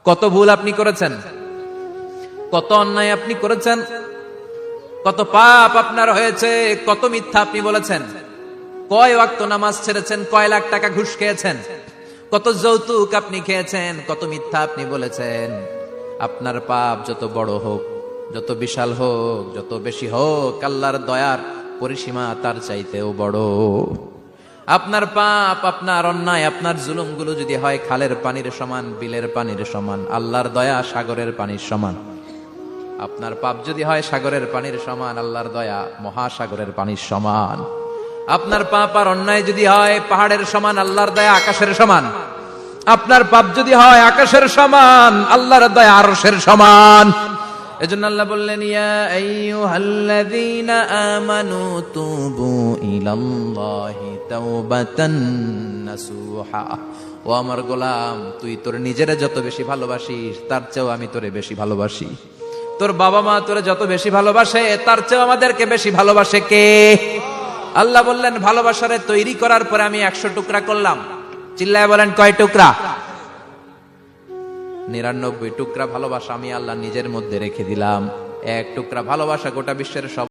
কত ভুল আপনি করেছেন, কত অন্যায় আপনি করেছেন, কত পাপ আপনার হয়েছে, কত মিথ্যা আপনি বলেছেন, কয় ওয়াক্ত নামাজ ছেড়েছেন, কয় লাখ টাকা ঘুষ খেয়েছেন, কত যৌতুক আপনি খেয়েছেন, কত মিথ্যা আপনি বলেছেন। আপনার পাপ যত বড় হোক, যত বিশাল হোক, যত বেশি হোক, আল্লাহর দয়ার পরিসীমা তার চাইতেও বড়। আপনার পাপ, আপনার অন্যায়, আপনার জুলুমগুলো যদি হয় খালের পানির সমান, বিলের পানির সমান, আল্লাহর দয়া সাগরের পানির সমান। আপনার পাপ যদি হয় সাগরের পানির সমান, আল্লাহর দয়া মহাসাগরের পানির সমান। আপনার পাপ আর অন্যায় যদি হয় পাহাড়ের সমান, আল্লাহর দয়া আকাশের সমান। আপনার পাপ যদি হয় আকাশের সমান, আল্লাহর দয়া আরশের সমান। এজন্য আল্লাহ বললেন, ইয়া আইয়ুহাল্লাযীনা আমানু তুবু ইলাল্লাহি তাওবাতান নাসুহা। ও আমার গোলাম, তুই তোর নিজেরে যত বেশি ভালোবাসিস তার চেয়েও আমি তোরে বেশি ভালোবাসি। তোর বাবা মা তোরে যত বেশি ভালোবাসে তার চেয়েও আমাদেরকে বেশি ভালোবাসে কে? আল্লাহ বললেন, ভালোবাসারে তৈরি করার পরে আমি 100 টুকরা করলাম। চিল্লায় বলেন, কয় টুকরা? 99 টুকরা ভালোবাসা আমি আল্লাহ নিজের মধ্যে রেখে দিলাম। 1 টুকরা ভালোবাসা গোটা বিশ্বের সব